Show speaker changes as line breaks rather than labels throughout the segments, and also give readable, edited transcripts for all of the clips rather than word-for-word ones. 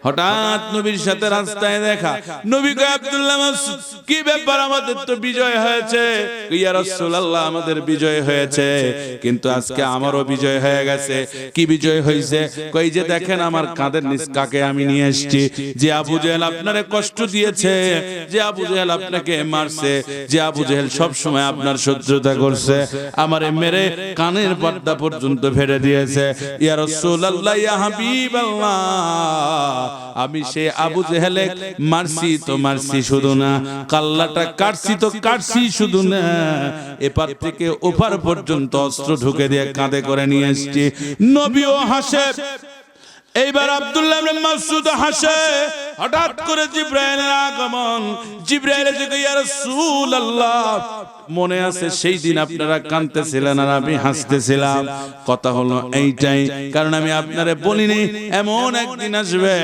হঠাৎ নবীর সাথে রাস্তায় দেখা। নবী কয় আব্দুল্লাহ মাসউদ কি ব্যাপার, আমাদের তো বিজয় হয়েছে। ইয়া রাসূলুল্লাহ আমাদের বিজয় হয়েছে, কিন্তু আজকে আমারও বিজয় হয়ে গেছে। কি বিজয় হয়েছে? কই যে দেখেন আমার কাঁধের নিচ কাকে আমি নিয়ে এসেছি। যে আবু জেহেল আপনারে কষ্ট দিয়েছে, যে আবু জেহেল আপনাকে মারছে, যে আবু জেহেল সব সময় আপনার শত্রুতা করছে, আমারে মেরে কানের পর্দা পর্যন্ত ফেলে দিয়েছে। ইয়া রাসূলুল্লাহ ইয়া হাবিবাল্লাহ, আমি সে আবু জেহেলে মারছি তো মারছি শুধু না, কাল্লাটা কাটছি তো কাটছি শুধু না, এপার থেকে ওপার পর্যন্ত অস্ত্র ঢুকে দিয়ে কাঁধে করে নিয়ে এসেছি। নবীও হাসে। এইবার আব্দুল্লাহ ইবনে মাসউদ হাসে। হঠাৎ করে জিবরাইলের আগমন। জিবরাইল এসে কয় ইয়া রাসূলুল্লাহ, মনে আছে সেই দিন আপনারা কাঁদতেছিলেন আর আমি হাসতেছিলাম? কথা হলো এইটাই, কারণ আমি আপনারে বলিনি এমন একদিন আসবে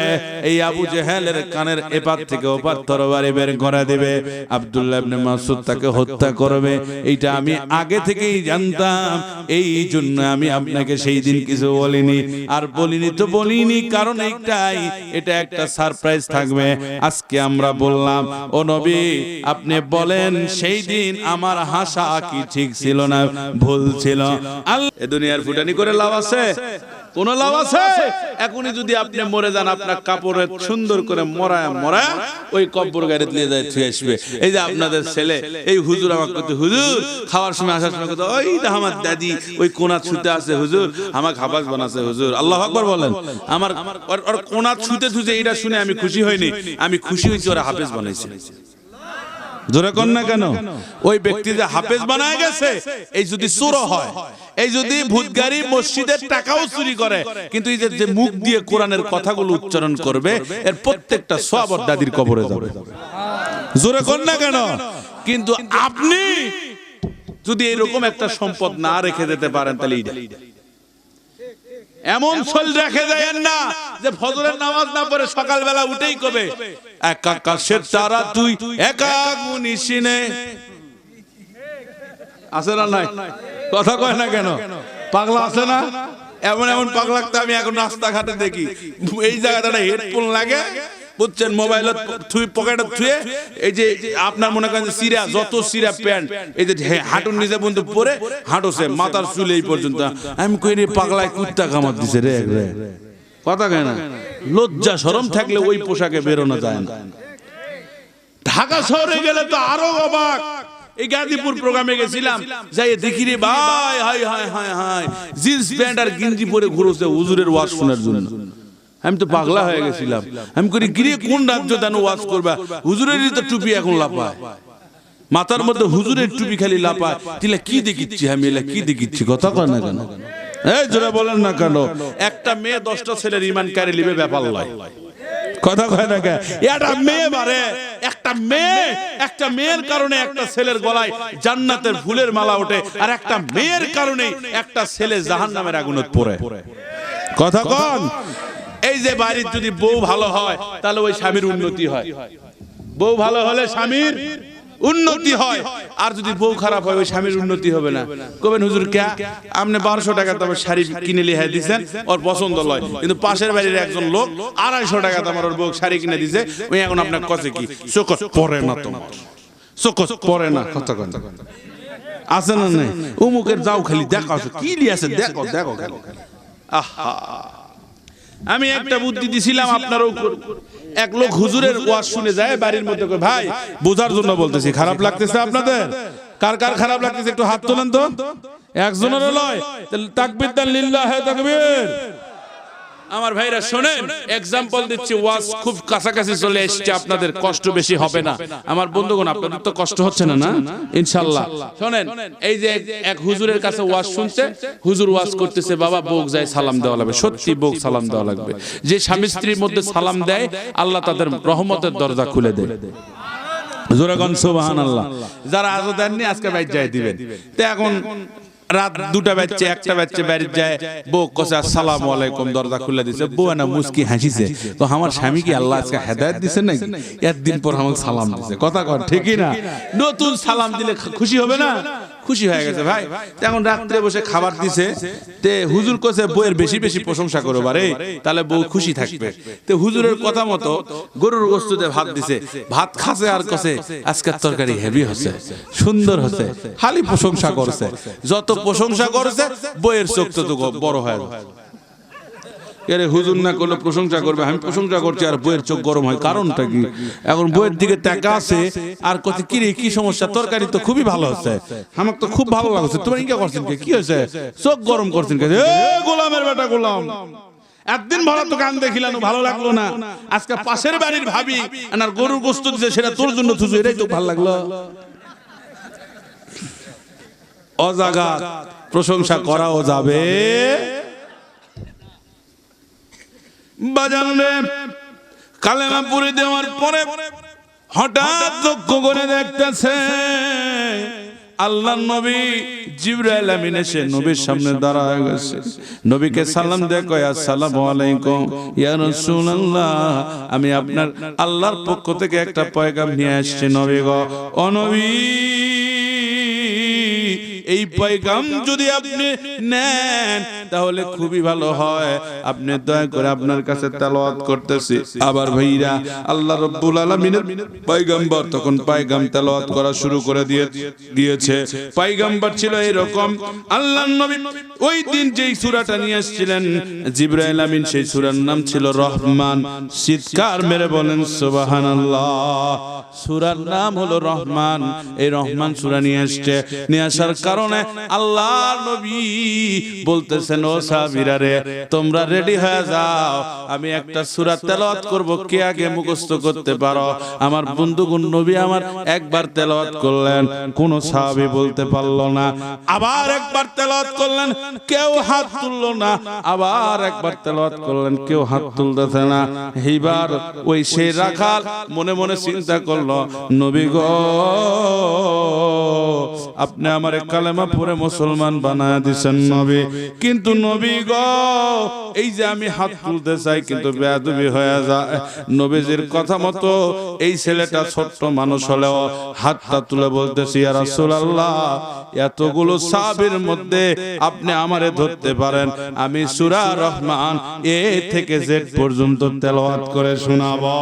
এই আবু জেহেলের কানের এপার থেকে ওপার তরবারি বের করে দেবে, আব্দুল্লাহ ইবনে মাসউদ তাকে হত্যা করবে। এইটা আমি আগে থেকেই জানতাম, এই জন্য আমি আপনাকে সেই দিন কিছু বলিনি। আর বলিনি তো বলিনি, কারণ এইটাই, এটা একটা সারপ্রাইজ থাকবে। আজকে আমরা বললাম, ও নবী আপনি বলেন সেই দিন আমার হাসা কি ঠিক ছিল না ভুল ছিল? এ দুনিয়ার ফুটানি করে লাভ আছে? কোন লাভ আছে? এখনই যদি আপনি মরে যান, আপনার কাপড়ে সুন্দর করে মরায়া মরায়া ওই কবর গাড়িতে নিয়ে যায় ছুঁয়ে আসবে। এই যে আপনাদের ছেলে এই হুজুর আমাকে কত, হুজুর খাওয়ার সময় আসার সময় কত, ওই দা আমার দাদি ওই কোনা ছুতে আছে হুজুর, আমাকে হাফাজ বানাছে হুজুর। আল্লাহু আকবার বলেন। আমার ওর কোনা ছুতে ছুতে এটা শুনে আমি খুশি হইনি, আমি খুশি হয়েছি ওরা হাফেজ বানাইছে। জোরে কর না কেন? ওই ব্যক্তি যে হাফেজ বানায় গেছে, এই যদি চোর হয়, এই যদি ভূতগাড়ি মসজিদের টাকাও চুরি করে, কিন্তু এই যে মুখ দিয়ে কোরআনের কথাগুলো উচ্চারণ করবে, এর প্রত্যেকটা সওয়াব ওর দাদির কবরে যাবে। জোরে কর না কেন? কিন্তু আপনি যদি এরকম একটা সম্পদ না রেখে দিতে পারেন, তাহলে এমন চল রেখে দেন না যে ফজরের নামাজ না পড়ে সকালবেলা উঠেই কবে এক আকাশের তারা তুই একা গুনিসিনে। আছে না নাই? কথা কয় না কেন? পাগলা আছে না? এমন এমন পাগলা আমি এখন রাস্তাঘাটে দেখি, এই জায়গাটা হেডফোন লাগে, বুঝছেন, মোবাইল পকেটে থুয়ে, এই যে আপনার মনে করেন সিরা, যত সিরা প্যান্ট এই যে হাঁটুর নিচে পর্যন্ত পরে হাঁটুছে, মাথার চুল এই পর্যন্ত। আমি কই রে পাগলায় কুত্তা কামড় দিছে রে। কথা কয় না? লজ্জা শরম থাকলে ওই পোশাকে বেরোনো যায় না। ঢাকা শহরে গেলে তো আরো অবাক। এই গাজীপুর প্রোগ্রামে গেছিলাম, যাই দেখি রে ভাই, hi hi hi hi, jeans pant আর গিঞ্জি পরে ঘুরছে হুজুরের ওয়াজ শোনার জন্য। আমি তো পাগলা হয়ে গেছিলাম। আমি করি গিরে কোন রাজ্য যেন ওয়াজ করবা, হুজুরেরই তো টুপি এখন লাপায়, মাথার মধ্যে হুজুরের টুপি খালি লাপায়। তিলা কি দেখিচ্ছি আমি, এলা কি দেখিচ্ছি? কথা কয় না কেন? এই জোরে বলেন না কেন? একটা মেয়ে 10টা ছেলের ঈমান কারে লিবে ব্যাপার লয়। কথা কয় না কেন? এটা মেয়ে বারে, একটা মেয়ের কারণে একটা ছেলের গলায় জান্নাতের ফুলের মালা ওঠে, আর একটা মেয়ের কারণে একটা ছেলে জাহান্নামের আগুনে পড়ে। কথা কন? এই যে বাড়ির যদি বউ ভালো হয়, তাহলে ওই স্বামীর উন্নতি হয়। বউ ভালো হলে স্বামীর উন্নতি হয়, আর যদি বউ খারাপ হয় ওই স্বামীর উন্নতি হবে না। কবেন হুজুর কে আপনি 1200 টাকা দামে শাড়ি কিনে লিয়ে দিয়েছেন, ওর পছন্দ লয়, কিন্তু পাশের বাড়ির একজন লোক 250 টাকা দামের ওর বউ শাড়ি কিনে দিয়েছে, ওই এখন আপনার কছে কি চোখত পড়ে না, তোমার চোখত পড়ে না। কথা কন আছে না নাই? অমুকের যাও খালি দেখো কি লিয়াছে, দেখো দেখো। আহা, আমি একটা বুদ্ধি দিছিলাম আপনারও। এক লোক হুজুরের ওয়াজ শুনে যায় বাড়ির মধ্যে, ভাই বোঝার জন্য বলতেছি, খারাপ লাগতেছে আপনাদের? কার কার খারাপ লাগতেছে একটু হাত তোলেন তো। একজনের লয়, তাকবীর দেন, লিল্লাহি তাকবীর। আমার ভাইরা শোনেন, এক্সাম্পল দিচ্ছি, ওয়াজ খুব কাছাকাছি চলে এসেছে, আপনাদের কষ্ট বেশি হবে না। আমার বন্ধুগণ, আপনাদের তো কষ্ট হচ্ছে না না? ইনশাআল্লাহ। শোনেন, এই যে এক হুজুরের কাছে ওয়াজ শুনছে, হুজুর ওয়াজ করতেছে, বাবা বউক যায় সালাম দেওয়া লাগবে। সত্যি বউক সালাম দেওয়া লাগবে। যে স্বামী স্ত্রীর মধ্যে সালাম দেয়, আল্লাহ তাদের রহমতের দরজা খুলে দেয়। জোরে কোন সুবহানাল্লাহ। যারা আজও দেননি আজকে বাইর যায় দিবেন। তো এখন রাত 2টা বাজছে, 1টা বাজছে, বাড়ি যায়, বউ কসে আসসালামু আলাইকুম, দরজা খুলে দিছে। বউ না মুস্কি হাসিছে, তো আমার স্বামী কি আল্লাহ আজকে হেদায়েত দিছে নাকি? একদিন পর আমাকে সালাম দিছে। কথা কর ঠিকই না? নতুন সালাম দিলে খুশি হবে না? খুশি হয়ে গেছে ভাই। এখন রাত্রে বসে খাবার দিছে, তে হুজুর কইছে বউয়ের বেশি বেশি প্রশংসা করো বারে, তাহলে বউ খুশি থাকবে। তে হুজুরের কথা মতো গরুর গোশত দিয়ে ভাত দিছে, ভাত খাসে আর কসে আজকের তরকারি হেভি হচ্ছে, সুন্দর হচ্ছে, খালি প্রশংসা করছে। যত প্রশংসা করছে বউয়ের চোখ তো বড় হয়। এরে হুজুর না করলে প্রশংসা করবে, আমি প্রশংসা করছি আর বইয়ের চোখ গরম হয়, কারণটা কি? এখন বইয়ের দিকে তাকা আছে আর কত কি রে, কি সমস্যা? তরকারি তো খুবই ভালো হচ্ছে, আমার তো খুব ভালো লাগছে, তোমার ইনকা করছেন কি হয়েছে? চোখ গরম করছেন কে? গোলামের বেটা গোলাম, একদিন ভরা তো গান দেখিলাম, ভালো লাগলো না, আজকে পাশের বাড়ির ভাবি আর গরুর গোশত দিছে, সেটা তোর জন্য থুজু, এটাই তো ভালো লাগলো। অজাগা প্রশংসা করাও যাবে বাজানে। কালেমা পড়ে দেওয়ার পরে হঠাৎ লক্ষ্য করে দেখতেছে আল্লাহর নবী জিবরাইল আমিন এসে নবীর সামনে দাঁড়ায় গেছে। নবীকে সালাম দিয়ে কয়, আসসালামু আলাইকুম ইয়া রাসূলুল্লাহ, আমি আপনার আল্লাহর পক্ষ থেকে একটা পয়গাম নিয়ে আসছি নবী গো। ও নবী, এই পয়গাম যদি আপনি নেন তাহলে খুবই ভালো হয়, আপনি দয়া করে আপনার কাছে তেলাওয়াত করতেছি। আবার ভাইরা, আল্লাহ রাব্বুল আলামিনের পয়গম্বর তখন পয়গাম তেলাওয়াত করা শুরু করে দিয়েছে। পয়গম্বর ছিল এরকম, আল্লাহর নবী ওই দিন যেই সূরাটা নিয়ে আসছিলেন জিবরাইল আমিন, সেই সূরার নাম ছিল রহমান। চিৎকার মেরে বলেন সুবহানাল্লাহ। সূরার নাম হলো রহমান। এই রহমান সূরা নিয়ে আসছে, নিয়ে আসার কারণে আল্লাহর নবী বলতেছেন, ও সাহাবীরা রে, তোমরা রেডি হয়ে যাও, আমি একটা সূরা তেলাওয়াত করব, কে আগে মুখস্থ করতে পারো? আমার বন্ধুগণ, নবী আমার একবার তেলাওয়াত করলেন, কোন সাহাবী বলতে পারলো না। আবার একবার তেলাওয়াত করলেন, কেউ হাত তুললো না। আবার একবার তেলাওয়াত করলেন, কেউ হাত তুলতেছে না। এইবার ওই সেই রাখাল মনে মনে চিন্তা করলো, নবী গো, আপনি আমার কালেমা পড়ে মুসলমান বানায় দিয়েছেন নবী, কিন্তু নবী গো, এই যে আমি হাত তুলতে চাই কিন্তু বেয়াদবি হয়ে যায়। নবীজির কথা মতো এই ছেলেটা ছোট্ট মানুষ হলেও হাতটা তুলে বলতেছি, ইয়া রাসূলুল্লাহ, এতগুলো সাহাবীর মধ্যে আপনি আমারে ধরতে পারেন, আমি সূরা রহমান এ থেকে জেড পর্যন্ত তেলাওয়াত করে শোনাবো।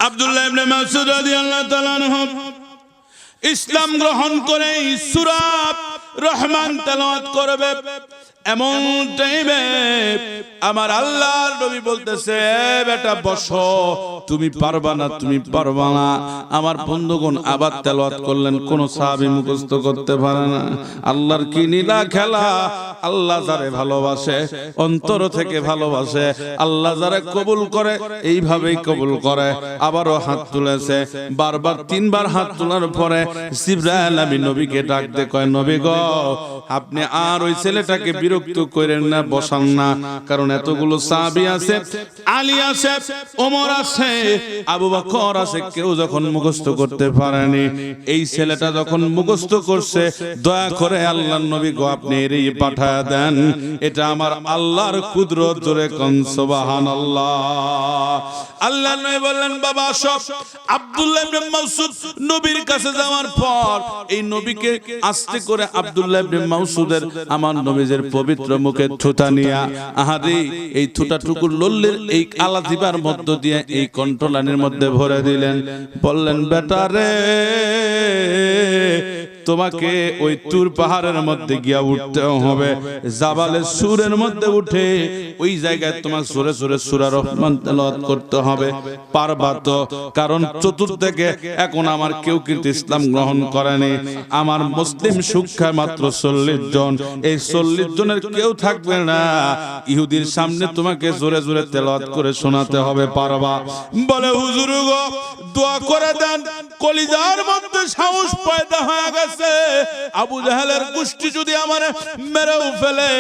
আব্দুল্লাহ ইবনে মাসউদ রাদিয়াল্লাহু তাআলা আনহু ইসলাম গ্রহণ করে সূরা রহমান তেলাওয়াত করবে, এমন টাইমে আমার আল্লাহর নবী বলতেছে, বেটা বসো, তুমি পারবা না, তুমি পারবা না। আমার বন্ধুগণ আবার তেলাওয়াত করলেন, কোন সাহাবী মুখস্থ করতে পারে না। আল্লাহর কি নীলা খেলা! আল্লাহ যারে ভালোবাসে, অন্তর থেকে ভালোবাসে, আল্লাহ যারে কবুল করে এইভাবেই কবুল করে। আবারও হাত তুলেছে, বারবার তিনবার হাত তোলার পরে জিবরাইল আমিন নবীকে ডাক দিয়ে কয়, নবী গো, আপনি আর ওই ছেলেটাকে বিরক্ত করেন না, বসান না, কারণ এতগুলো সাহাবী আছে, আলী আছে, ওমর আছে, আবু বকর আছে, কেউ যখন মুখস্থ করতে পারেনি, এই ছেলেটা যখন মুখস্থ করছে, দয়া করে আল্লাহর নবী গো, আপনি এরই পাঠায় দেন, এটা আমার আল্লাহর কুদরত, জোরে কোন সুবহানাল্লাহ। আল্লাহর নবী বললেন, বাবা সব আব্দুল্লাহ ইবনে মাসউদ নবীর কাছে যাওয়ার পর এই নবীকে আস্তে করে আব্দুল্লাহ ইবনে মাসউদের আমার নবীর পবিত্র মুখে থুতা নিয়া, আহারে এই থুতাটুকু লল্লের এই আলা দিবার মধ্য দিয়ে এই কন্ট্রোলারের মধ্যে ভরে দিলেন। বললেন, বেটা রে, তোমাকে ওই তুর পাহাড়ের মধ্যে গিয়া উঠতে হবে, জাবালের সুরের মধ্যে উঠে ওই জায়গায় তোমার সুরে সুরে সূরা রহমান তেলাওয়াত করতে হবে। পারবা তো? কারণ চতুর্দিকে এখন আমার কেউ কিন্তু ইসলাম গ্রহণ করেনি, আমার মুসলিম সংখ্যা মাত্র 40 জন, এই 40 জনের কেউ থাকবে না, ইহুদির সামনে তোমাকে জোরে জোরে তেলাওয়াত করে শোনাতে হবে, পারবা? বলে, হুজুর গো, দোয়া করে দেন, কলিজার মধ্যে সাহস পয়দা হয়ে গেছে, আবু জাহেলের গোষ্ঠী যদি আমারে মেরেও ফেলে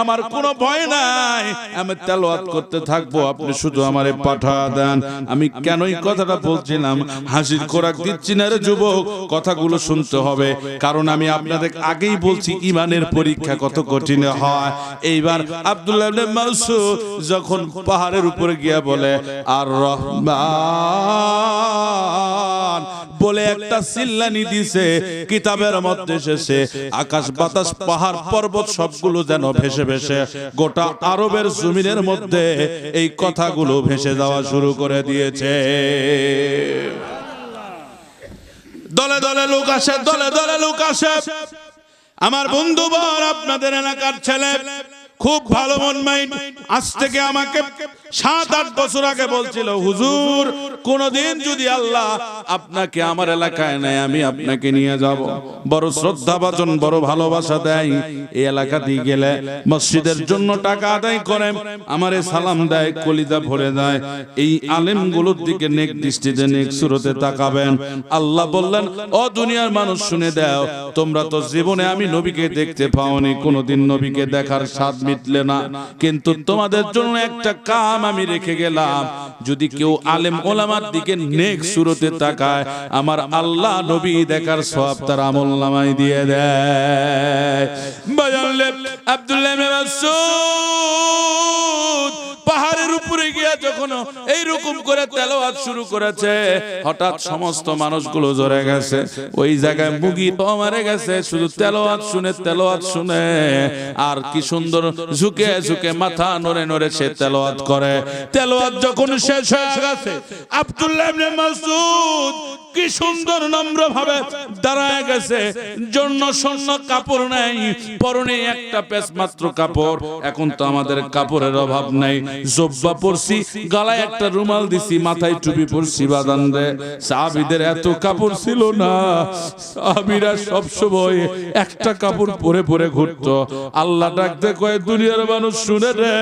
আমার কোনো ভয় নাই, আমি তেলাওয়াত করতে থাকবো, আপনি শুধু আমারে পাঠা দেন। আমি কেন এই কথাটা বলছিলাম, হাসির খোরাক দিচ্ছি না রে যুবক, কথাগুলো শুনতে হবে, কারণ আমি আপনাদের আগেই বলছি ইমানের পরীক্ষা কত কঠিন হয়। এইবার আব্দুল্লাহ ইবনে মাসউদ যখন পাহাড়ের উপরে গিয়া বলে, আর রহমান বলে একটা চিল্লানি দিছে। কিতাবের মধ্যে এসেছে আকাশ বাতাস পাহাড় পর্বত সবগুলো যেন ভেসে ভেসে গোটা আরবের জমিনের মধ্যে এই কথাগুলো ভেসে যাওয়া শুরু করে দিয়েছে। দলে দলে লোক আসে, দলে দলে লোক আসে। আমার বন্ধুবর, আপনাদের এলাকার ছেলে খুব ভালো মন মাইন্ড। আজ থেকে আমাকে 7-8 বছর আগে বলছিল, হুজুর কোনদিন যদি আল্লাহ আপনাকে আমার এলাকায় নেয় আমি আপনাকে নিয়ে যাব। বড় শ্রদ্ধাভাজন, বড় ভালোবাসা দেয়। এই এলাকা দিয়ে গেলে মসজিদের জন্য টাকা আদায় করে আমারে সালাম দেয়, কলিজা ভরে দেয়। এই আলেমগুলোর দিকে নেক দৃষ্টিতে নেক সুরতে তাকাবেন। আল্লাহ বললেন, ও দুনিয়ার মানুষ শুনে দাও, তোমরা তো জীবনে আমি নবীকে দেখতে পাওনি, কোনদিন নবীকে দেখার স্বাদ মিটলে না, কিন্তু তোমাদের জন্য একটা কাম আমি রেখে গেলাম। যদি কেউ আলেম ওলামার দিকে নেক সুরতে তাকায়, আমার আল্লাহ নবী দেখার সওয়াব তার আমলনামায় দিয়ে দেয়। বাজানলে আব্দুল্লাহ ইবনে মাসউদ পাহাড়ের উপরে গিয়া যখন এইরকম করে তেলাওয়াত শুরু করেছে, হঠাৎ সমস্ত মানুষগুলো জড়ে গেছে। ওই জায়গায় মুগি মারে গেছে শুধু তেলাওয়াত শুনে। আর কি সুন্দর ঝুঁকে ঝুঁকে মাথা নড়ে নড়ে সে তেলাওয়াত করে। তেলাওয়াত যখন শেষ হয়ে গেছে, আব্দুল্লাহ ইবনে মাসউদ কি সুন্দর নম্র ভাবে দাঁড়ায় গেছে। জন্য স্বর্ণ কাপড় নাই, পরনে একটা পেশ মাত্র কাপড়। এখন তো আমাদের কাপড়ের অভাব নাই, জব্বা পরছি, গলায় একটা রুমাল দিছি, মাথায় টুপি পরছি। বাদান রে, সাহাবীদের এত কাপড় ছিল না। সাহাবীরা সব সময় একটা কাপড় পরে পরে ঘুরতো। আল্লাহ ডাকতে কয়, দুনিয়ার মানুষ শুনে রে,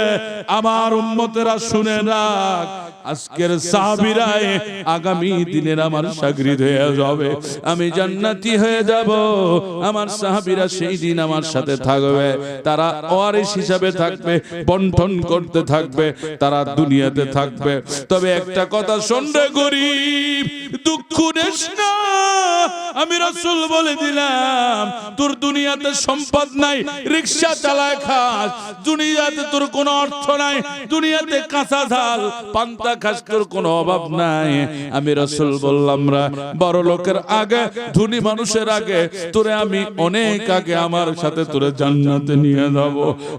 আমার উম্মতেরা শুনে রাখ, আজকের সাহাবীরা আগামী দিনের আমার শাগরিদ হয়ে যাবে, আমি জান্নাতি হয়ে যাব। আমার সাহাবীরা সেই দিন আমার সাথে থাকবে, তারা ওয়ারিস হিসাবে থাকবে, বন্টন করতে থাকবে, তারা দুনিয়াতে থাকবে। তবে একটা কথা শোন রে গরীব, দুঃখ নিস না, আমি রাসূল বলে দিলাম, তোর দুনিয়াতে সম্পদ নাই, রিকশা চালায় খাস, দুনিয়াতে তোর কোনো অর্থ নাই, দুনিয়াতে কাঁচা ঝাল পান্তা খাস, তোর কোনো অভাব নাই। আমি রাসূল বললাম, বড় লোকের আগে, ধনী মানুষের আগে তোরে আমি অনেক আগে আমার সাথে তোরে জান্নাতে নিয়ে যাব।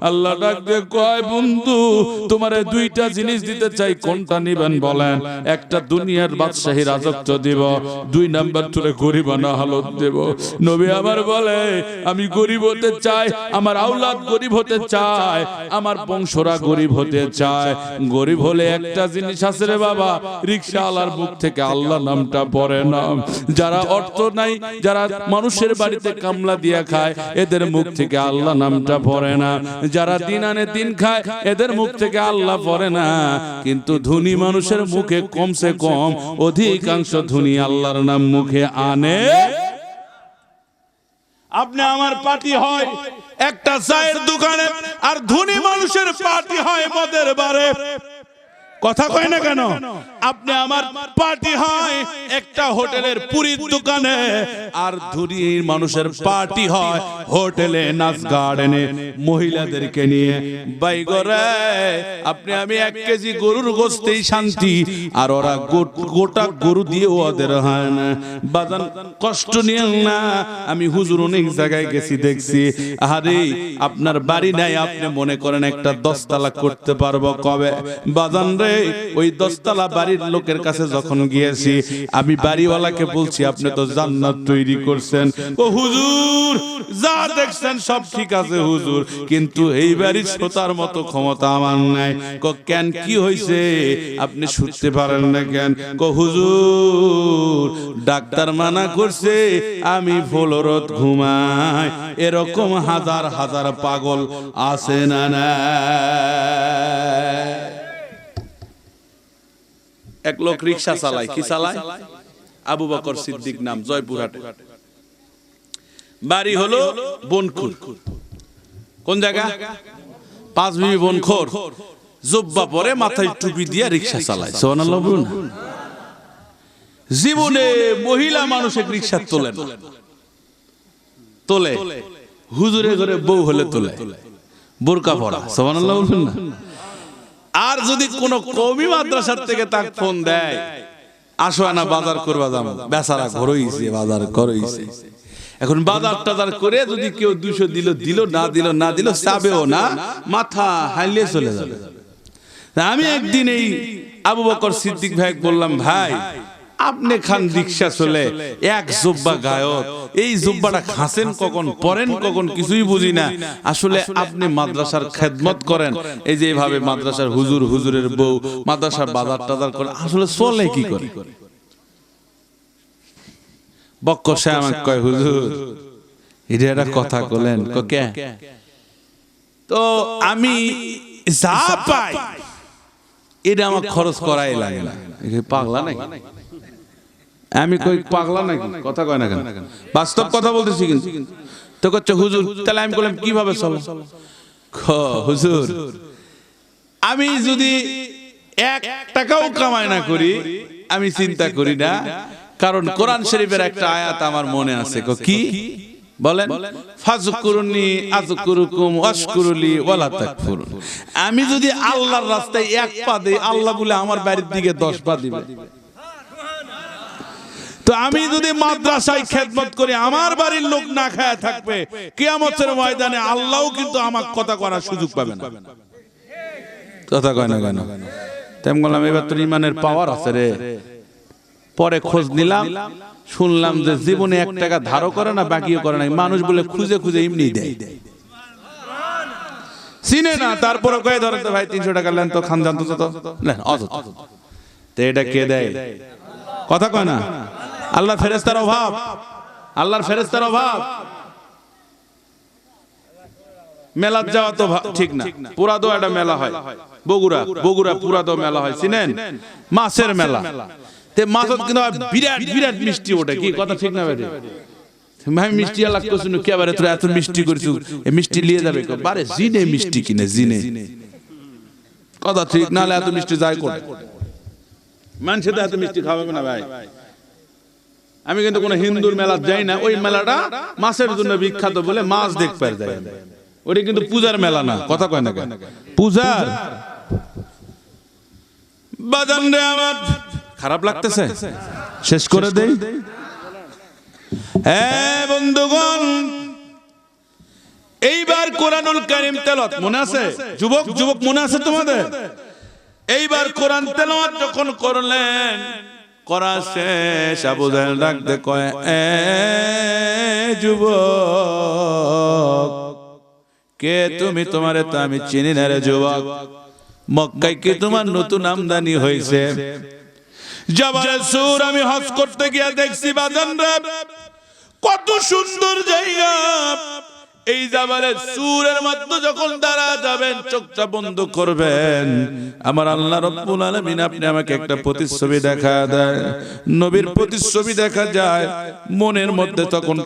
আল্লাহ ডাক দিয়ে কয়, বন্ধু তোমারে দুইটা জিনিস দিতে চাই, কোনটা নিবেন বলেন? একটা দুনিয়ার বাদশাহী রাজত্ব দিব, 2 নাম্বার তোরে গরিবানা হালত দেব। নবী আমার বলে, আমি গরিব হতে চাই, আমার আওলাদ গরিব হতে চায়, আমার বংশরা গরিব হতে চায়। গরিব হলে একটা জিনিস আছে রে বাবা, রিকশাওয়ালার মুখ থেকে আল্লাহ নামটা পড়ে না। যারা অর্থ নাই, যারা মানুষের বাড়িতে কামলা দিয়া খায়, এদের মুখ থেকে আল্লাহ নামটা পড়ে না। যারা দিন আনে দিন খায়, এদের মুখ থেকে আল্লাহ পড়ে না। কিন্তু ধনী মানুষের মুখে কমসে কম অধিকাংশ ধনী আল্লাহর নাম মুখে আনে। আপনি আমার পার্টি হয় একটা চায়ের দোকানে, আর ধনী মানুষের পার্টি হয় মদের বারে। কথা কয় না কেন? আপনি আমার পার্টি হয় একটা হোটেলের পুরীর দোকানে, আর ধনী মানুষের পার্টি হয় হোটেলে, নাচ গার্ডেনে মহিলাদেরকে নিয়ে। বাইগরে, আপনি আমি 1 কেজি গরুর গোশতেই শান্তি, আর ওরা গোটা গরু দিয়ে ওদের হয় না। বাজান কষ্ট নিয়েন না, আমি হুজুর অনেক জায়গায় গেছি, দেখছি। আরে আপনার বাড়ি নাই, আপনি মনে করেন একটা 10 তালা করতে পারবো কবে? বাজান রে, ওই 10 তালা বাড়ির লোকের কাছে যখন গিয়েছি, আমি বাড়িওয়ালাকে বলছি, আপনি তো জান্নাত তৈরি করছেন। ও হুজুর, যা দেখছেন সব ঠিক আছে হুজুর, কিন্তু এই বাড়ির শোতার মতো ক্ষমতা আমার নাই। কেন, কি হয়েছে? আপনি শুনতে পারেন না কেন? হুজুর, ডাক্তার মানা করছে আমি ফ্লোরত ঘুমাই। এরকম হাজার হাজার পাগল আছে না না? এক লোক রিকশা চালায়, কি চালায়? আবু বকর সিদ্দিক নাম, জয়পুরহাটে। বাড়ি হলো বনখুর। কোন জায়গা? 5 বিবি বনখোর। জুব্বা পরে, মাথায় টুপি দিয়ে রিকশা চালায়। সুবহানাল্লাহ বলুন। জীবনে মহিলা মানুষের রিকশা তোলে না। তোলে হুজুরের ঘরে বউ হলে তোলে, বোরকা পরা। সুবহানাল্লাহ বলুন না। আর যদি কোন কওমি মাদ্রাসা থেকে তাকে ফোন দেয়, আসো না বাজার করবা যাবো, বেচারা ঘরইছে বাজার করইছে। এখন বাজার টাজার করে যদি কেউ 200 দিল দিল, না দিল চাবেও না, মাথা হাইলে চলে যাবে। আমি একদিন এই আবু বকর সিদ্দিক ভাই বললাম, ভাই আপনি খান রিক্সা চলে, এক জুব্বা গায়ক, এই জুব্বাটা খাসেন কখন, পরেন কখন, কিছুই বুঝি না। আসলে আপনি মাদ্রাসার খেদমত করেন, এই যে এইভাবে মাদ্রাসার হুজুর, হুজুরের বউ, মাদ্রাসার বাজার টাজার করেন, আসলে চলে কি করে? বক্কর সাহেব আমাকে কয়, হুজুর এটা একটা কথা বলেন। কে? তো আমি যা পাই এটা আমার খরচ করাই লাগে না। পাগলা নাকি? আমি কই পাগলা নাকি? কথা কয় না কেন? বাস্তব কথা বলতেছি কিন্তু। তো কচ্ছে হুজুর, তাহলে আমি বললাম কিভাবে চলো? হুজুর আমি যদি 1 টাকাও কামাই না করি আমি চিন্তা করি না, কারণ কোরআন শরীফের একটা আয়াত আমার মনে আছে। কি বলেন? ফাজকুরুনি আযকুরুকুম ওয়াশকুরুলি ওয়ালা তাকফুরুন। আমি যদি আল্লাহর রাস্তায় 1 পা দেই, আল্লাহ বলে আমার বাড়ির দিকে 10 পা দিবে। তো আমি যদি মাদ্রাসায় খেদমত করি, আমার বাড়ির লোক না খায়া থাকবে, কিয়ামতের ময়দানে আল্লাহও কিন্তু আমার কথা করার সুযোগ পাবে না। কথা কয় না কেন? তেমন বললাম এবার তোর ইমানের পাওয়ার আছে রে। পরে খোঁজ নিলাম, শুনলাম যে জীবনে 1 টাকা ধারও করে না, বাকিও করে না, মানুষ বলে খুঁজে খুঁজে এমনি দেয়, চিনে না। তারপরে কয়ে ধরেন তো ভাই 300 টাকা নেন তো, খান জানতো তো নেন অযথা। তো এটা কে দেয়? কথা কয় না? আল্লাহর ফেরেশতার অভাব, আল্লাহর ফেরেশতার অভাব। মেলার যাওয়া তো ঠিক না। পুরাদো একটা মেলা হয়, বগুড়া পুরাদো মেলা হয়, চিনেন? মাছের মেলা। তে মাছ কিন্তু বিরাট বিরাট মিষ্টি ওঠে। কি কথা ঠিক না বেটে? ভাই মিষ্টি আলাক কইছুন কি আবার তোরা এত মিষ্টি করিছু, এই মিষ্টি নিয়ে যাবে কো? বারে জিনে মিষ্টি কিনে, জিনে। কথা ঠিক না, এত মিষ্টি যায় কোটে? মানুষে তো এত মিষ্টি খাওয়াবে না ভাই। আমি কিন্তু কোন হিন্দুর মেলা যাই না, ওই মেলাটা মাছের জন্য বিখ্যাত বলে মাছ দেখতে যায়। ওটা কিন্তু পূজার মেলা না। কথা কয় না কেন? পূজার বাজান রে আমার খারাপ লাগতেছে, শেষ করে দেই। হ্যাঁ বন্ধুগণ, এইবার কোরআনুল কারীম তেলাওয়াত মনে আছে? যুবক মনে আছে তোমাদের? এইবার কোরআন তেলাওয়াত যখন করলেন, করা শেষ, আবু জাহেল ডাকতে কয়, এ যুবক কে তুমি? তোমারে তো আমি চিনি না রে যুবক। মক্কায় কি তোমার নতুন আমদানি হয়েছে? জাবালে সূর আমি হজ করতে গিয়ে দেখছি বাজানরা, কত সুন্দর জায়গা। এই জাবালে সূরের মধ্যে যখন দাঁড়া যাবেন, চোখটা বন্ধ করবেন, আমার আল্লাহ রাব্বুল আলামিন আপনি আমাকে একটা প্রতিচ্ছবি দেখা দেয়, নবীর প্রতিচ্ছবি দেখা যায়, মনের মধ্যে তখন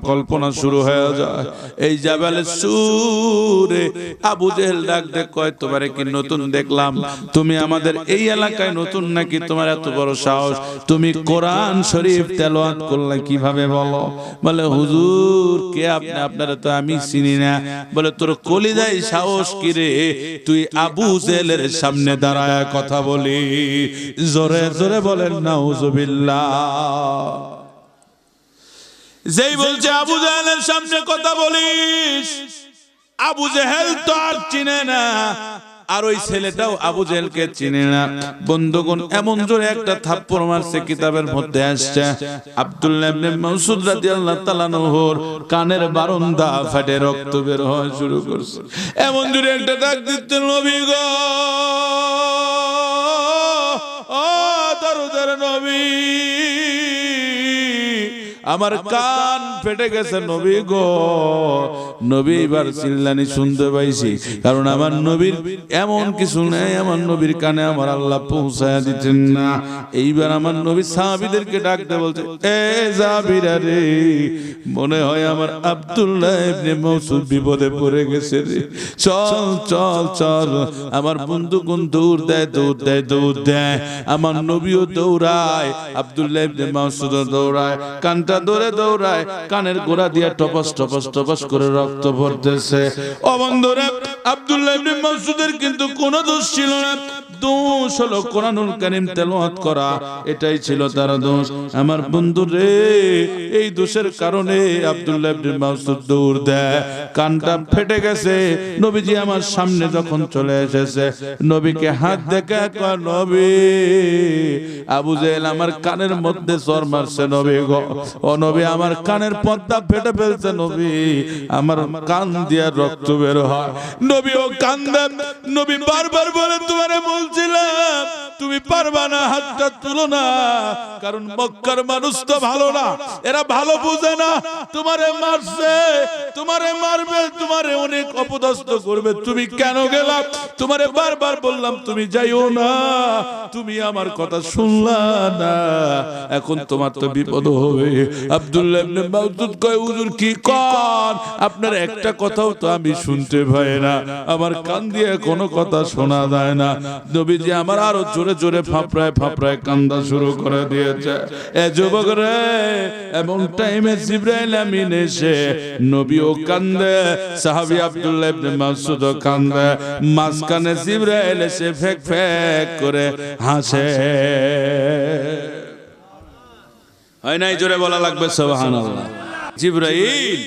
কল্পনা শুরু হয়ে যায়। এই জাবালে সূরে আবু জেহেল ডাক দে কয়, তোমারে কি নতুন দেখলাম? তুমি আমাদের এই এলাকায় নতুন নাকি? তোমার এত বড় সাহস, তুমি কোরআন শরীফ তেলাওয়াত করলে কিভাবে বলো? বলে হুজুর কে আপনি? আপনারা তো আমি চিনি না। বলে তোর কলিজায় সাহস কি রে, তুই আবু জেহেলের সামনে দাঁড়ায় কথা বলি? জোরে জোরে বলেন নাউজুবিল্লাহ। যেই বলছে আবু জেহেলের সামনে কথা বলিস, আবু জেহেল তো আর চিনে না, আর ওই ছেলেটাও আবু জেহেলকে চিনে না। বন্ধুগণ এমন জোরে একটা থাপ্পড় মারছে, কিতাবের মধ্যে আসছে আব্দুল্লাহ ইবনে মাসউদ রাদিয়াল্লাহু তাআলা আনহুর কানের বারন্দা ফাটে রক্ত বের হওয়া শুরু করছে। এমন জোরে একটা ডাক দিতেন, নবী গো, ও দরদের নবী, আমার কান ফেটে গেছে নবী গো। নবী এবার চিল্লানি শুনতে পাইছি, কারণ আমার নবীর এমন কিছু নেই, আমার নবীর কানে আমার আল্লাহ পৌঁছায়া দিতেন না। এইবার আমার নবী সাহাবীদেরকে ডাকতে বলছে, এ জাবিরা রে, মনে হয় আমার আব্দুল্লাহ ইবনে মাসউদ বিপদে পড়ে গেছে রে, চল চল চল। আমার বন্ধুগণ দৌড় দেয়, আমার নবীও দৌড়ায়, আব্দুল্লাহ ইবনে মাসউদ দৌড়ায়, কানটা ধরে দৌড়ায়, কানের গোড়া দিয়ে টপস টপস টপস করে রক্ত পড়তেছে। ও বন্ধুরা, আব্দুল্লাহ ইবনে মাসউদের কিন্তু কোনো দোষ ছিল না। দোষ হলো কোরআনুল কারীম তেলাওয়াত করা, এটাই ছিল তার দোষ। আমার বন্ধু রে, এই দোষের কারণে আব্দুল্লাহ ইবনে মাসউদ দৌড় দেয়, কানটা ফেটে গেছে। নবীজি আমার সামনে যখন চলে এসেছে, নবীকে হাত দেখে কয়, নবী, আবু জেহেল আমার কানের মধ্যে চর মারছে নবী গো, ও নবী আমার কানের পর্দা ফেটে ফেলছে নবী, আমার কান দিয়া রক্ত বের হয়। নবী ও কান্দেন। নবী বারবার বলে, তোমারে বলছিলাম তুমি পারবা না, হাতটা তুলো না, কারণ মক্কার মানুষ তো ভালো না, এরা ভালো বুঝে না, তোমারে মারছে, তোমারে মারবে, তোমারে অনেক অপদস্থ করবে, তুমি কেন গেলা? তোমারে বারবার বললাম তুমি যাইও না, তুমি আমার কথা শুনলা না, এখন তোমার তো বিপদ হবে। আব্দুল্লাহ ইবনে মাসউদ কয়, হুজুর কি কন? আপনার একটা কথাও তো আমি শুনতে পাই না, আমার কান দিয়ে কোনো কথা শোনা যায় না। নবীজি আমার আরো জোরে জোরে ফাপড়ায় ফাপড়ায় কান্দা শুরু করে দিয়েছে। এ যুবক রে, এমন টাইমে জিবরাইল আমিন এসে, নবীও কান্দে, সাহাবী আব্দুল্লাহ ইবনে মাসউদ কান্দে, মাঝখানে জিবরাইল এসে ফেক ফেক করে হাসে। হয় নাই? জোরে বলা লাগবে সুবহানাল্লাহ। জিবরাইল,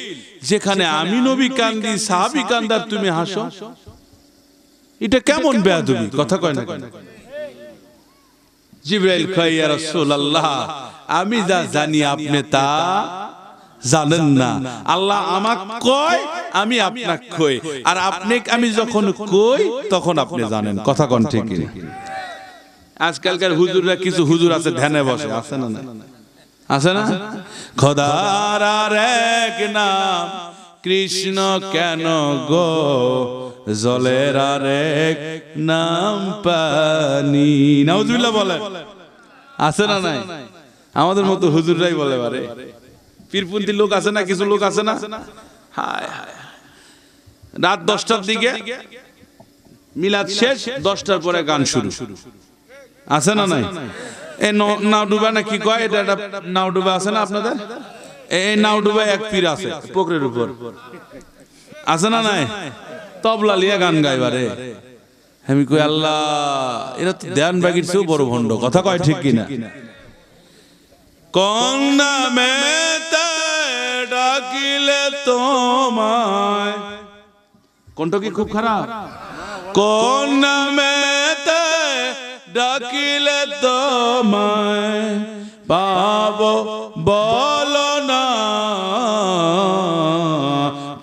যেখানে আমি নবী কান্দি, সাহাবী কান্দার, তুমি হাসো, এটা কেমন বেয়াদবি? কথা কয় না কেন? জিবরাইল কয়, ইয়া রাসূলুল্লাহ, আমি যা জানি আপনি তা জানেন না। আল্লাহ আমাকে কয়, আমি আপনাকে কই, আর আপনি আমি যখন কই তখন আপনি জানেন। কথা কোন ঠিক কি? আজকালকার হুজুররা, কিছু হুজুর আছে ধ্যানে বসে, আছে না? আছে না? খোদার আর এক নাম কৃষ্ণ কেন গো, জলের আর এক নাম পানি। নাউজুবিল্লাহ বলে, আছে না? নাই? আমাদের মতো হুজুররাই বলে পারে। পীরপন্থী লোক আছে না, কিছু লোক আছে না, হায় হায়, রাত 10টার দিকে মিলাদ শেষ, 10টার পরে গান শুরু, আছে না? নাই? এই নাওডুবা না কি কয়, এটা নাওডুবা আছে না আপনাদের? এই নাওডুবা এক পীর আছে পুকুরের উপর, আছে না? নাই? তবলা লিয়া গান গাইবারে। আমি কই, আল্লাহ, এরা তো ধ্যান বাগির চেয়েও বড় ভণ্ড। কথা কয় ঠিক কিনা? কোন নামে ডাকিলে তোমায়, কোনটা কি খুব খারাপ? কোন নামে ডাকিলে তোমায় পাবো বলো না,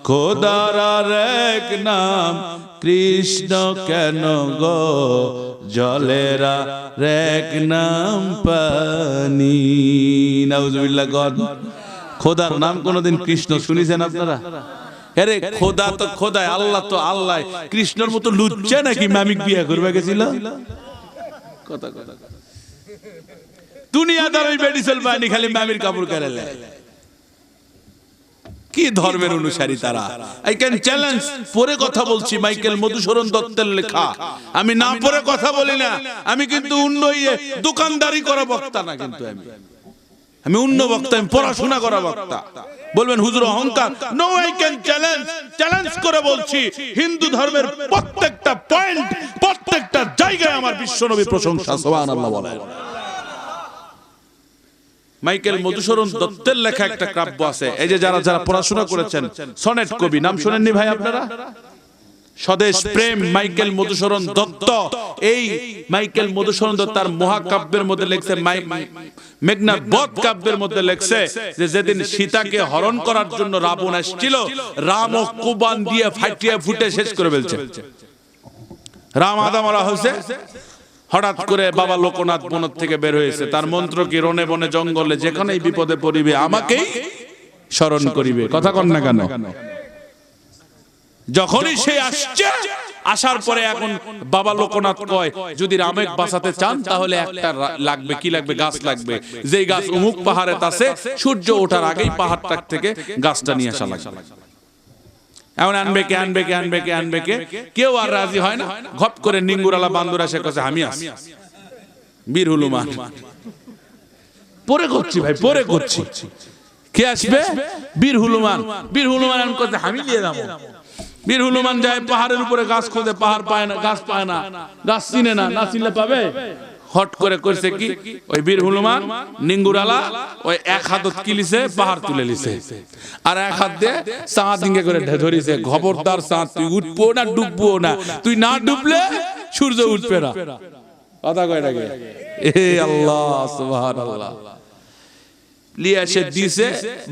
খোদার আর এক নাম কৃষ্ণ কেন গো, জলের আর এক নাম পানি। নাউজুবিল্লাহ। গড, খোদার নাম কোনদিন কৃষ্ণ শুনেছেন আপনারা? আরে খোদা তো খোদাই, আল্লাহ তো আল্লাহ। কৃষ্ণর মতো লুচ্চা নাকি মামিক বিয়ে করবে গেছিল? কথা কথা দুনিয়াদার ওই মেডিসিন বানি খালি মামির কাপড় কেড়ে নেয়। কি ধর্মের অনুসারী তারা? I can challenge. পরে কথা বলছি, মাইকেল মধুসূদন দত্তের লেখা, আমি না পরে কথা বলি না। আমি কিন্তু অন্য দোকানদারি করা বক্তা না, কিন্তু আমি অন্য বক্তা, আমি পড়াশোনা করা বক্তা। বলবেন হুজুর অহংকার, নো, আই ক্যান চ্যালেঞ্জ করে বলছি, হিন্দু ধর্মের প্রত্যেকটা পয়েন্ট, প্রত্যেকটা জায়গায় আমার বিশ্বনবী প্রশংসা। সুবহানাল্লাহ বলেন। মাইকেল মধুসূদন দত্তের লেখা একটা কাব্য আছে, এই যে যারা যারা পড়াশোনা করেছেন, সনেট কবি, নাম শুনেননি ভাই আপনারা? স্বদেশ প্রেম, মাইকেল মধুসূদন দত্ত। এই মাইকেল মধুসূদন দত্ত তার মহাকাব্যের মধ্যে লিখছে, মেঘনাদ বধ কাব্যের মধ্যে লিখছে যে যেদিন সীতাকে হরণ করার জন্য রাবণ আসছিল, রাম ও কুবান দিয়ে ফাটিয়ে ফুটে শেষ করে ফেলছে। রাম আদা মারা হয়েছে, হঠাৎ করে বাবা লোকনাথ বন থেকে বের হয়েছে, তার মন্ত্র কি, রনে বনে জঙ্গলে যেখানেই বিপদে পড়িবে আমাকেই স্মরণ করিবে। কথা কন না কেন? যখনই সে আসছে, আসার পরে এখন বাবা লোকনাথ কয়, যদি রামেক বাঁচাতে চান তাহলে একটা লাগবে, কি লাগবে? গাছ লাগবে। যেই গাছ অমুক পাহাড়ে আছে, সূর্য ওঠার আগেই পাহাড়টা থেকে গাছটা নিয়ে আসা লাগবে। এখন আনবে কে, আনবে কে, আনবে কে, আনবে কে, কেউ আর রাজি হয় না। ঘপ করে নিঙ্গুরালা বান্দর আসে, কাছে আমি আসি, বীর হনুমান। পরে করছি ভাই, পরে করছি। কে আসবে? বীর হনুমান। বীর হনুমান কাছে আমি নিয়ে যাবো। বীর হনুমান যায় পাহাড়ের উপরে গাছ খোঁজে, পাহাড় পায় না, গাছ পায় না, গাছ চিনে না, না চিনলে পাবে। হট করে করছে কি, ওই বীর হনুমান নিঙ্গুরালা ওই এক হাতত কিলিছে, পাহাড় তুলে লিছে, আর এক হাত দিয়ে চাঁদ দিকে করে ধরিছে, খবরদার চাঁদ তুই উঠবো না ডুববো না, তুই না ডুবলে সূর্য উঠবে না। কথা কয় নাকি? এ আল্লাহ সুবহানাল্লাহ। লিয়ে এসে দিছে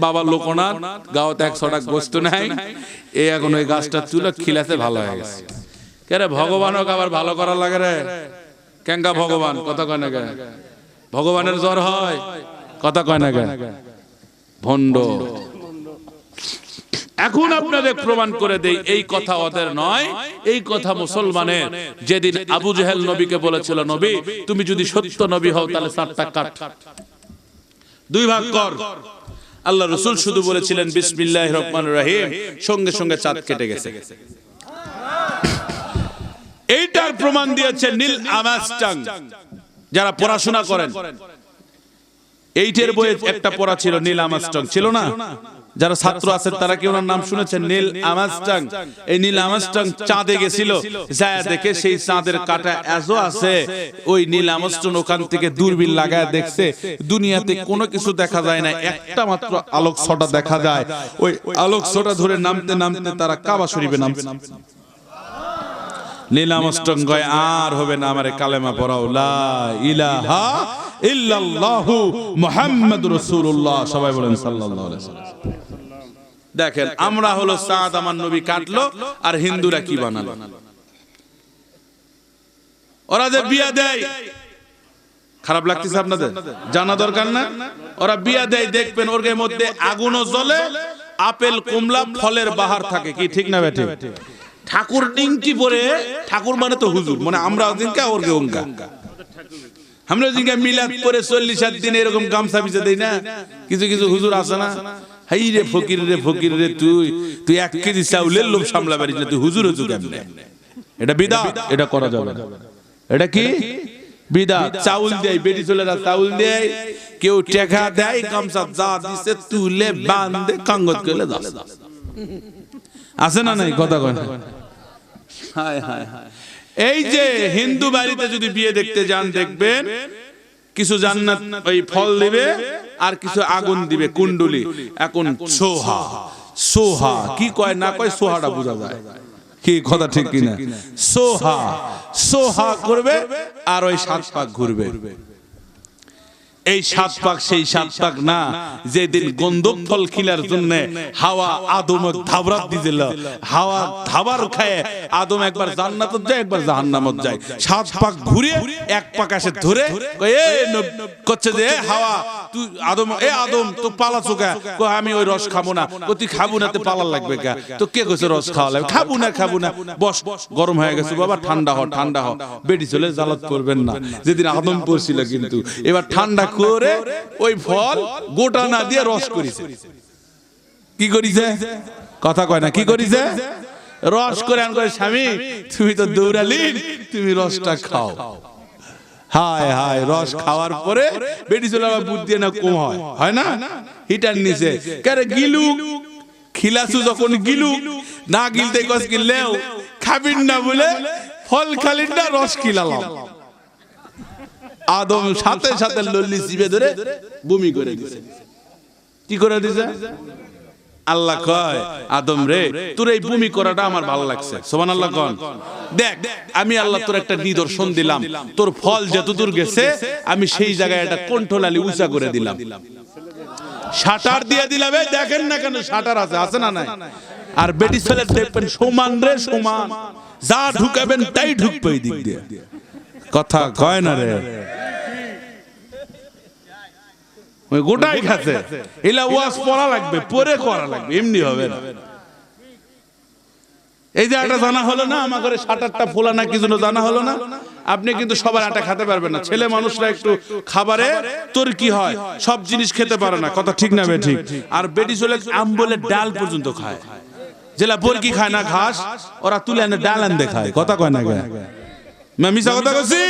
বাবা লোকনাথ, গাঁওতে 100 টাকা গোস্ত নাই, এ এখন ওই গাছটা তুলে খিলাতে ভালো হয়ে গেছে। কে রে ভগবানও আবার ভালো করা লাগে রে, কেঙ্গা ভগবান, কথা কয় না কে? ভগবানের জ্বর হয়, কথা কয় না কে? ভণ্ড। এখন আপনাদের প্রমাণ করে দেই, এই কথা ওদের নয়, এই কথা মুসলমানের। যেদিন আবু জেহেল নবীকে বলেছিল, নবী তুমি যদি সত্য নবী হও তাহলে 7টা কাঠ 2 ভাগ কর, আল্লাহ রাসূল শুধু বলেছিলেন বিসমিল্লাহির রহমানির রহিম, সঙ্গে সঙ্গে চাঁদ কেটে গেছে। এইটার প্রমাণ দিয়েছে নীল আমস্ট্রং। যারা পড়াশোনা করেন, এইটের বইয়ে একটা পড়া ছিল, নীল আমস্ট্রং ছিল না? যারা ছাত্র আছেন তারা কি ওনার নাম শুনেছেন? Neil Armstrong. এই নীল আমস্ট্রং চাঁদে গেছিল, যায় দেখে সেই চাঁদের কাঁটা এজো আছে। ওই নীল আমস্ট্রং ওখান থেকে দূরবীন লাগায় দেখছে দুনিয়াতে কোনো কিছু দেখা যায় না, একটা মাত্র আলোক ছটা দেখা যায়। ওই আলোক ছটা ধরে নামতে নামতে তারা কাবা শরীফে নামছে। নীল আমস্ট্রং কয় আর হবে না, আমারে কালেমা পড়াও, লা ইলাহা ইল্লাল্লাহু মুহাম্মাদুর রাসূলুল্লাহ। সবাই বলেন সাল্লাল্লাহু আলাইহি ওয়াসাল্লাম। দেখেন আমরা হলো চাঁদ আমার নবী কাটলো, আর হিন্দুরা কি বানালো? ওরা যে বিয়া দেয়, খারাপ লাগতেছে আপনাদের? জানা দরকার না? ওরা বিয়া দেয়, দেখবেন ওর মধ্যে আগুনও জ্বলে, আপেল কমলা ফলের বাহার থাকে, কি ঠিক না বেঠে? ঠাকুর ডিংটি পরে, ঠাকুর মানে তো হুজুর, মানে আমরা ওদিনকে ওর গঙ্গা, আমরা ওদিনকে মিলাদ করে 40 দিন এরকম গামছা বিছে দেই না? কিছু কিছু হুজুর আছে না, হাই রে ফকির রে, ফকির রে, তুই 1 কেজি চাউলের লোভ সামলা পারিস না, তুই হুজুর হুজুর কেমনে? এটা বিদআত, এটা করা যাবে না। এটা কি বিদআত? চাউল দেয়, বেটি ছেলেরা চাউল দেয়, কেউ টাকা দেয়, গামছা যা দিছে তুলে বাঁধে কাঙ্গত করে দাও, আছে না নাই? কথা কয় না? হায় হায় হায়। এই যে হিন্দু বাড়িতে যদি বিয়ে দেখতে যান, দেখবেন কিছু জান্নাত ওই ফল দিবে আর কিছু আগুন দিবে, কুণ্ডুলি। এখন সোহা, সোহা কি কয় না কয়, সোহাটা বোঝা যায় কি, কথা ঠিক কিনা? সোহা, সোহা করবে আর ওই 7 পাক ঘুরবে। এই 7 পাক সেই 7 পাক না, যেদিন গন্ধক ফল খিলার জন্য হাওয়া আদম ধাবরাত দিছিল, হাওয়া ধাবার খায় আদম একবার জান্নাতত যায়, একবার জাহান্নামত যায়। 7 পাক ঘুরে 1 পাক আসে ধরে করছে যে হাওয়া তুই আদম, এ আদম তো পালাছো কে? আমি ওই রস খাবো না। তুই খাবো না তো পালার লাগবে কে? তো কে কইছে রস খাওয়া লাগবে? খাবো না, খাবো না, বস, গরম হয়ে গেছে বাবা, ঠান্ডা হ, ঠান্ডা হ, বেটি চলে জালাত করবেন না। যেদিন আদম পড়ছিল, কিন্তু এবার ঠান্ডা করে ওই ফল গোটা না দিয়ে রস করেছে। কি করিছে? কথা কয় না, কি করিছে? রস করে আন করে, স্বামী তুমি তো দৌড়ালি, তুমি রসটা খাও। হায় হায়, রস খাওয়ার পরে বেটি চলে বুদ্ধি না কম হয়, হয় না? হিটার নিচে কারে গিলু খিলাসু, যখন গিলু না গিলতে কস গিললেও খাবিন না বলে ফল খালিন না, রস খিলালাম। আদম সাথে সাথে লল্লি চিপে ধরে বমি করে দিয়েছে। কি করে দিয়েছে? আল্লাহ কয়, আদম রে, তোর এই বমি করাটা আমার ভালো লাগছে। সুবহানাল্লাহ কোন? দেখ আমি আল্লাহ তোর একটা নিদর্শন দিলাম, তোর ফল যতদূর গেছে আমি সেই জায়গায় একটা কণ্ঠলালি উঁচা করে দিলাম, শাটার দিয়ে দিলাম। এই দেখেন না কেন শাটার আছে, আছে না নাই? আর বেটি ছেলে দেখবেন সমান রে সমান, যা ঢুকাবেন তাই ঢুকবে এই দিক দিয়ে। কথা কয় না রে? ওই গোটাই খাচ্ছে। এলা ওয়াজ পড়া লাগবে, পরে করা লাগবে, এমনি হবে না। এই যে আটা জানা হলো না, আমার ঘরে শাটারটা ফোলা না কি জন্য জানা হলো না? আপনি কিন্তু সবার আটা খেতে পারবেন না। ছেলে মানুষরা একটু খাবারে তোর কি হয়, সব জিনিস খেতে পারে না। কথা ঠিক না বে ঠিক? আর বেটি ছেলে আম্বলের ডাল পর্যন্ত খায়, যেটা বরকি খায় না ঘাস, ওরা তুলে এনে ডাল আনতে খায়। কথা কয় না গে? মিছা কথা কইছি?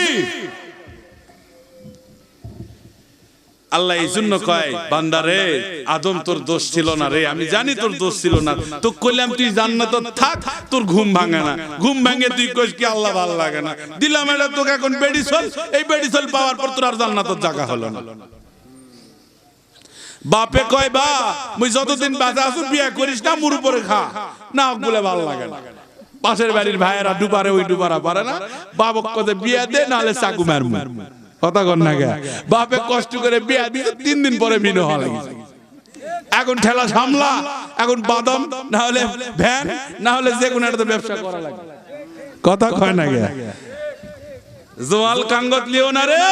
আল্লাহ এই জন্য কয় বান্দা রে আদম তোর দোষ ছিল না রে, আমি জানি তোর দোষ ছিল না, তো কইলাম তুই জান্নাত থাক, তোর ঘুম ভাঙে না, ঘুম ভাঙে তুই কইস কি আল্লাহ ভালো লাগে না, দিলাম এটা তোকে এখন মেডিসিন, এই মেডিসিন পাওয়ার পর তোর আর জান্নাতের জায়গা হলো না। বাপে কয় বা মুই যতদিন বাঁচা আছো বিয়ে করিস না, মুর উপরে খা না, বলে ভালো লাগে না। পাশের বাড়ির ভাইয়েরা ডুবারে ওই ডুবারা পারে না, বাবক কতে বিয়ে দে নাহলে চাকু মারমু, কথা কন না গে। বাপে কষ্ট করে বিয়ে দিয়ে 3 দিন পরে মিনো হওয়া লাগিছে। এখন ঠেলা সামলা, এখন বাদাম না হলে ভ্যান না হলে যে কোনো একটা ব্যবসা করা লাগে, কথা কয় না গে। জোয়াল কাঙ্গত লিও না রে,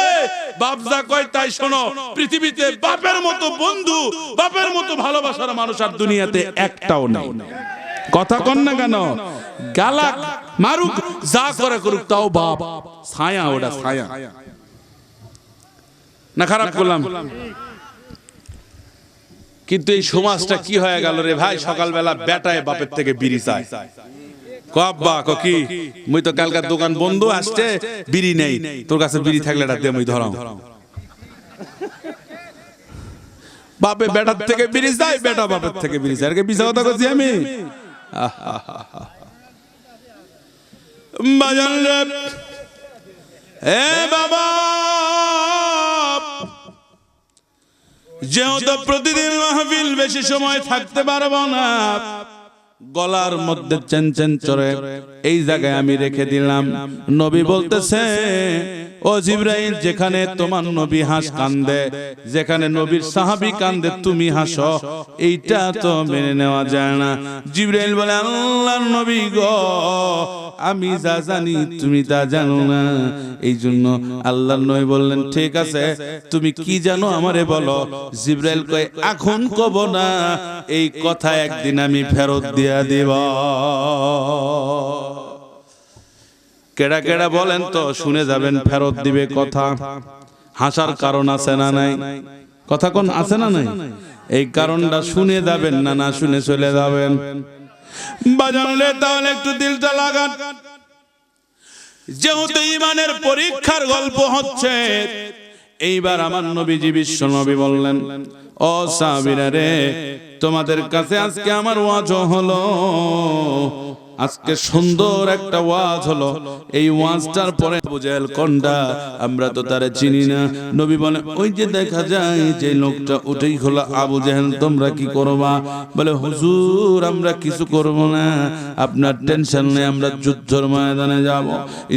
বাপ যা কয় তাই শোনো। পৃথিবীতে বাপের মতো বন্ধু, বাপের মতো ভালোবাসার মানুষ আর দুনিয়াতে একটাও নেই, কথা কন না কেন। গালাক মারুক যা করে করুক তাও বাপ, ছায়া ওটা ছায়া না। খারাপ করলাম, কিন্তু এই সমাজটা কি হয়ে গেল রে ভাই, সকালবেলা বেটায় বাপের থেকে বিড়ি চায়। কব্বা কি মুই তো কালকার দোকান বন্ধ, আসছে বিড়ি নেই, তোর কাছে বিড়ি থাকলে এটা দে মুই ধরাম। বাপে বেটার থেকে বিড়ি চাই, বেটা বাপের থেকে বিড়ি চাই, বিছা কথা করছি আমি। এ বাবা যেহেতু প্রতিদিন মাহফিল বেশি সময় থাকতে পারবো না, গলার মধ্যে চেন চেন চড়ে এই জায়গায় আমি রেখে দিলাম। নবী বলতেছে ও জিবরাইল, যেখানে তোমার নবী হাস কান্দে, যেখানে নবীর সাহাবী কান্দে তুমি হাসো, এইটা তো মেনে নেওয়া যায় না। জিবরাইল বলে আল্লাহর নবী গো, আমি যা জানি তুমি তা জানো না। এই জন্য আল্লাহর নবী বললেন ঠিক আছে, তুমি কি জানো আমারে বলো। জিবরাইল কয় এখন কব না, এই কথা একদিন আমি ফেরত দিয়া দিব। কেডা কেডা বলেন তো, শুনে যাবেন ফেরত দিবে কথা। হাসার কারণ আছে না নাই, কথা কোন আছে না নাই, এই কারণটা শুনে যাবেন না, না শুনে চলে যাবেন। বাজানলে তাহলে একটু দিলটা লাগান। যেহেতু ঈমানের পরীক্ষার গল্প হচ্ছে, এইবার আমার নবীজি বিশ্ব নবী বললেন ও সাহাবীরা রে, তোমাদের কাছে আজকে আমার ওয়াজ হলো, আজকে সুন্দর একটা ওয়াজ হলো। এই ওয়াজটার পরে আবু জেহেল কোনটা, আমরা তো তারে চিনি না। নবী বলে ওই যে দেখা যায় যে লোকটা ওটাই হলো আবু জেহেল, তোমরা কি করবা? বলে হুজুর আমরা কিছু করব না, আপনার টেনশন নেই, আমরা যুদ্ধের ময়দানে যাব।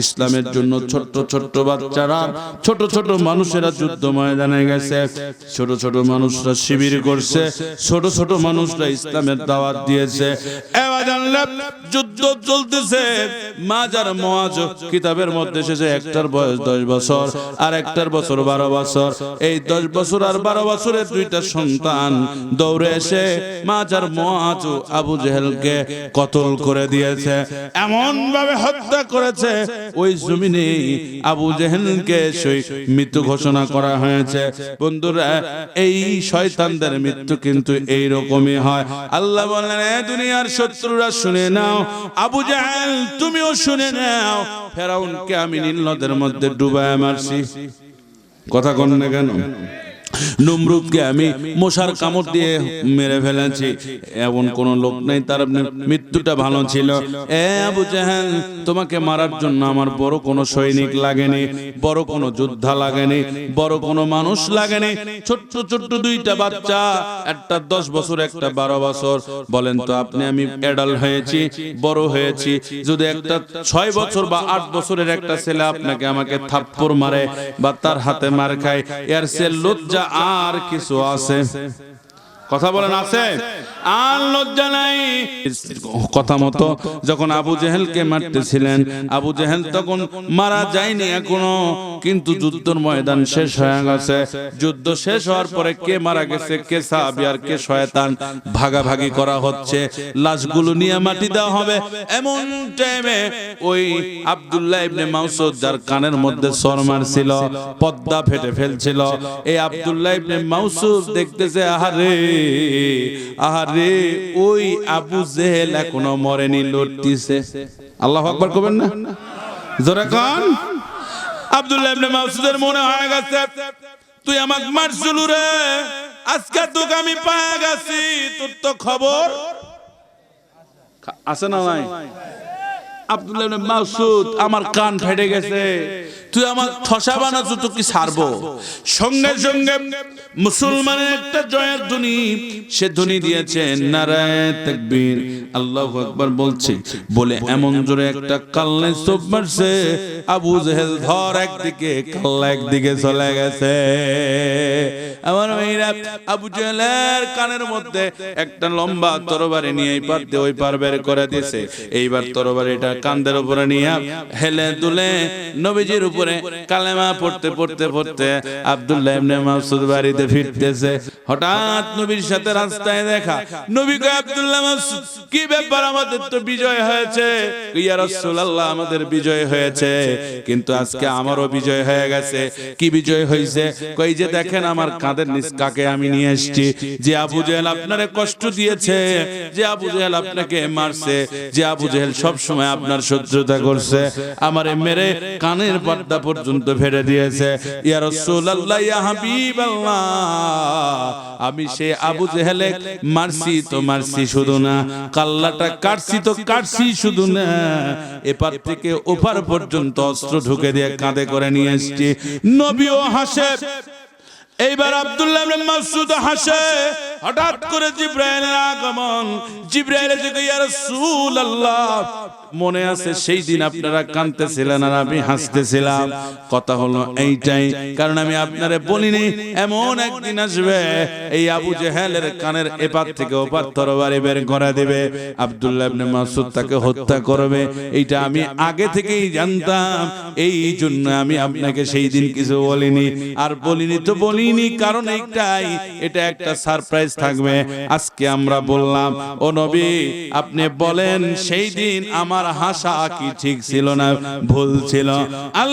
ইসলামের জন্য ছোট ছোট বাচ্চারা, ছোট ছোট মানুষেরা যুদ্ধ ময়দানে গেছে, ছোট ছোট মানুষরা শিবির করছে, ছোট ছোট মানুষরা ইসলামের দাওয়াত দিয়েছে। এবার জানলাম যুদ্ধ চলতেছে। মাজার মুআজ কিতাবের মধ্যে এসেছে একটার বয়স 10 বছর আর একটার বছর 12 বছর। এই 10 বছর আর 12 বছরের দুইটা সন্তান দৌড়ে এসে মাজার মুআজ আবু জেহেলকে কতল করে দিয়েছে, এমন ভাবে হত্যা করেছে ওই জমিনে আবু জেহেলকে সেই মৃত্যু ঘোষণা করা হয়েছে। বন্ধুরা, এই শয়তানদের মৃত্যু কিন্তু এই রকমই হয়। আল্লাহ বলেন এ দুনিয়ার শত্রুরা শুনে নাও, আবু জেহেল তুমিও শুনে নাও, ফেরাউনকে আমি নীল নদের মধ্যে ডুবায় মারছি, কথা কন না কেন। নমরুদকে আমি মশার কামড় দিয়ে মেরে ফেলেছি, এমন কোন লোক নাই তার মৃত্যুটা ভালো ছিল। এ আবু জেহেল, তোমাকে মারার জন্য আমার বড় কোনো সৈনিক লাগেনি, বড় কোনো যোদ্ধা লাগেনি, বড় কোনো মানুষ লাগেনি। ছোট্ট ছোট্ট দুইটা বাচ্চা, একটা 10 বছর একটা 12 বছর। বলেন তো আপনি আমি অ্যাডাল্ট হয়েছি, বড় হয়েছি, যদি একটা 6 বছর বা 8 বছরের একটা ছেলে আপনাকে আমাকে থাপ্পড় মারে বা তার হাতে মার খায়, এর সে লজ্জা আর কিছু আছে? কথা বলেন আছে? আর লজ্জা নাই। কথা মতো যখন আবু জেহেলকে মারতেছিলেন, আবু জেহেল তখন মারা যায়নি এখনো, কিন্তু যুদ্ধের ময়দান শেষ হয়ে গেছে। যুদ্ধ শেষ হওয়ার পরে কে মারা গেছে, কে সাহাবী আর কে শয়তান ভাগাভাগি করা হচ্ছে, লাশগুলো নিয়ে মাটি দেওয়া হবে। এমন টাইমে ওই আব্দুল্লাহ ইবনে মাসউদ, যার কানের মধ্যে সর মারছিল, পর্দা ফেটে ফেলছিল, এই আব্দুল্লাহ ইবনে মাসউদ দেখতেছে আহারে আহারে ওই আবু জেহেল এখনো মরেনি, লড়তিছে। আল্লাহু আকবার কবেন না, জোরে কোন। আব্দুল্লাহ ইবনে মাসউদের মনে হয়ে গেছে তুই আমাকে মারছিলু রে, আজকে তোকে আমি পায়া গেছি, তোর তো খবর আছে না নাই? আব্দুল্লাহ ইবনে মাসউদ, আমার কান ফেটে গেছে, তুই আমার ঠসা বানাচ্ছ, তো কি ছাড়বো? সঙ্গে সঙ্গে মুসলমানের একটা জয়ের ধ্বনি, সে ধ্বনি দিয়েছে নারায়ে তাকবীর, আল্লাহু আকবার বলছে, বলে এমন জোরে একটা কাল্লে চোপ মারছে, আবু জেহেল ধর একদিকে, কাল্লা একদিকে চলে গেছে। আমার ভাইরা, আবু জেহেলের কানের মধ্যে একটা লম্বা তরবারি নিয়ে এই পার দিয়ে ওই পার বের করে দিয়েছে। এইবার তরবারিটা কাঁধের উপরে নিয়ে হেলে দুলে নবীজির উপরে কালেমা পড়তে পড়তে পড়তে আব্দুল্লাহ ইবনে মাসউদ বাড়িতে ফিরতেছে। হঠাৎ নবীর সাথে রাস্তায় দেখা। নবী কয়, আব্দুল্লাহ মাসউদ, কি ব্যাপার? আমাদের তো বিজয় হয়েছে। ইয়া রাসূলুল্লাহ, আমাদের বিজয় হয়েছে, কিন্তু আজকে আমারও বিজয় হয়ে গেছে। কি বিজয় হয়েছে? কই যে দেখেন আমার কাঁধের নিচ কাকে আমি নিয়ে এসেছি। যে আবু জেহেল আপনারে কষ্ট দিয়েছে, যে আবু জেহেল আপনাকে মারছে, যে আবু জেহেল সব সময় আপনার শত্রুতা করছে, আমারে মেরে কানের পর্দা পর্যন্ত ফেলে দিয়েছে। ইয়া রাসূলুল্লাহ, ইয়া হাবিবাল্লাহ, আমি সে আবু জেহেলে মারছি তো মারছি শুধু না, কাল্লাটা কাটছি তো কাটছি শুধু না, এপার থেকে ওপার পর্যন্ত অস্ত্র ঢুকে দিয়ে কাঁধে করে নিয়ে এসেছি। নবীও হাসে। এইবার আব্দুল্লাহ ইবনে মাসউদ হাসে। হঠাৎ করে জিবরাইলের আগমন। জিবরাইল এসে কয়, ইয়া রাসূলুল্লাহ, মনে আছে সেই দিন আপনারা কাঁদতেছিলেন আর আমি হাসতেছিলাম? কথা হলো এইটাই, কারণ আমি আপনারে বলিনি এমন একদিন আসবে এই আবু জেহেলের কানের এপার থেকে ওপার তরবারি বের করে দিবে, আব্দুল্লাহ ইবনে মাসউদ তাকে হত্যা করবে। এইটা আমি আগে থেকেই জানতাম, এই জন্য আমি আপনাকে সেই দিন কিছু বলিনি। আর বলিনি তো বলিনি, কারণ এইটাই, এটা একটা সারপ্রাইজ থাকবে। আজকে আমরা বললাম, ও নবী আপনি বলেন সেই দিন আমার হাসা কি ঠিক ছিল না ভুল ছিল?